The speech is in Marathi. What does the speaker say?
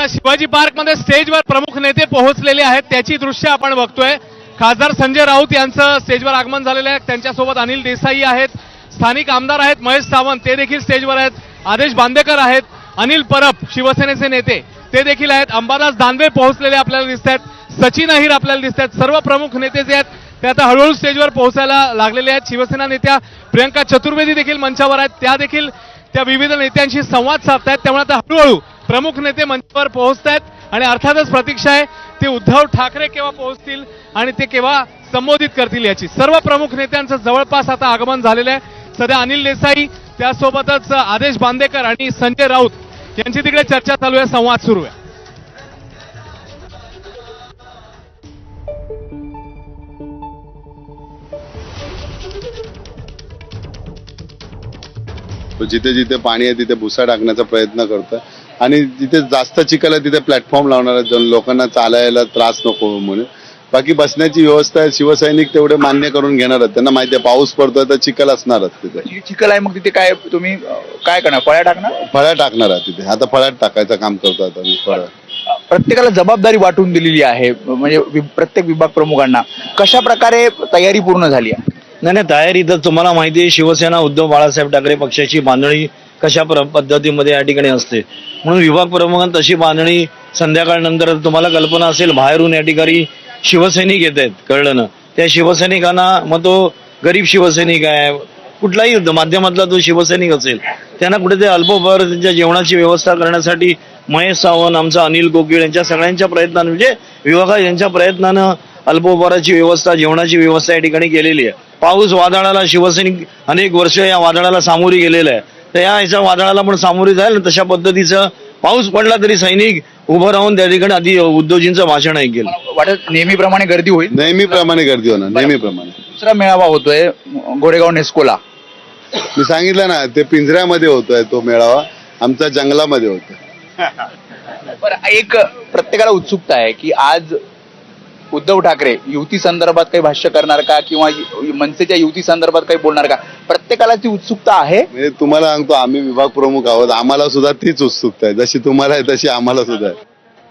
आता शिवाजी पार्क मध्ये स्टेजवर प्रमुख नेते पोहोचलेले आहेत, त्याची दृश्य आपण बघतोय। खासदार संजय राऊत यांचं स्टेजवर आगमन झालेलं आहे, त्यांच्यासोबत अनिल देसाई आहेत, स्थानिक आमदार आहेत महेश सावंत ते देखील स्टेजवर आहेत, आदेश बांदेकर आहेत, अनिल परब शिवसेनेचे नेते ते देखील आहेत, अंबादास दानवे पोहोचलेले आपल्याला दिसत आहेत, सचिन अहिर आपल्याला दिसत आहेत। सर्व प्रमुख नेते जे आहेत ते आता हळूहळू स्टेजवर पोहोचायला लागलेले आहेत। शिवसेना नेत्या प्रियंका चतुर्वेदी देखील मंचावर आहेत, त्या देखील त्या विविध नेत्यांशी संवाद साधतायत। त्यामुळे आता हळूहळू प्रमुख नेते मंचावर पोहोचतायत आणि अर्थातच प्रतीक्षा आहे ते उद्धव ठाकरे केव्हा पोहोचतील आणि ते केव्हा संबोधित करतील याची। सर्व प्रमुख नेत्यांचं जवळपास आता आगमन झालेलं आहे। सध्या अनिल देसाई त्यासोबतच आदेश बांदेकर आणि संजय राऊत यांची तिकडे चर्चा चालू आहे, संवाद सुरू आहे। जिथे जिथे पाणी आहे तिथे भुसा टाकण्याचा प्रयत्न करतोय आणि जिथे जास्त चिखल आहे तिथे प्लॅटफॉर्म लावणार आहे, लोकांना चालायला त्रास नको म्हणून। बाकी बसण्याची व्यवस्था आहे, शिवसैनिक तेवढे मान्य करून घेणार आहेत, त्यांना माहिती आहे पाऊस पडतोय तर चिखल असणारच तिथे। चिखल आहे मग तिथे काय तुम्ही काय करणार, फळ्या टाकणार? फळ्या टाकणार आहे तिथे, आता फळ्यात टाकायचं काम करतो आता मी फळ्या। प्रत्येकाला जबाबदारी वाटून दिलेली आहे, म्हणजे प्रत्येक विभाग प्रमुखांना कशा प्रकारे तयारी पूर्ण झाली आहे? नाही, तयारी तर तुम्हाला माहिती आहे, शिवसेना उद्धव बाळासाहेब ठाकरे पक्षाची बांधणी कशा पद्धतीमध्ये या ठिकाणी असते, म्हणून विभाग प्रमुखांना तशी बांधणी संध्याकाळनंतर तुम्हाला कल्पना असेल बाहेरून या ठिकाणी शिवसैनिक येत आहेत, कळलं ना? त्या शिवसैनिकांना मग तो गरीब शिवसैनिक आहे कुठलाही माध्यमातला तो शिवसैनिक असेल त्यांना कुठेतरी अल्पोपहार त्यांच्या जेवणाची व्यवस्था करण्यासाठी महेश सावंत आमचा अनिल कोकीळ यांच्या सगळ्यांच्या प्रयत्नानं म्हणजे विभागा यांच्या प्रयत्नानं अल्पोपहाराची व्यवस्था जेवणाची व्यवस्था या ठिकाणी केलेली आहे। पाऊस वादळाला शिवसैनिक अनेक वर्ष या वादळाला सामोरी गेलेलं आहे, तर ह्याच्या वादळाला पण सामोरी जाईल तशा पद्धतीचं पाऊस पडला तरी सैनिक उभं राहून त्या ठिकाणी आधी उद्धवजींचं भाषण ऐकेल। वाटत नेहमीप्रमाणे गर्दी होईल? नेहमीप्रमाणे गर्दी होणार, नेहमीप्रमाणे। दुसरा मेळावा होतोय गोरेगाव नेस्कोला, मी सांगितलं ना ते पिंजऱ्यामध्ये होतोय तो मेळावा, आमचा जंगलामध्ये होतोय। बरं, एक प्रत्येकाला उत्सुकता आहे की आज उद्धव ठाकरे युती संदर्भात काही भाष्य करणार का किंवा मनसेच्या युती संदर्भात काही बोलणार का? प्रत्येकाला ती उत्सुकता आहे। म्हणजे तुम्हाला सांगतो आम्ही विभाग प्रमुख आहोत, आम्हाला सुद्धा तीच उत्सुकता आहे, जशी तुम्हाला आहे तशी आम्हाला सुद्धा आहे।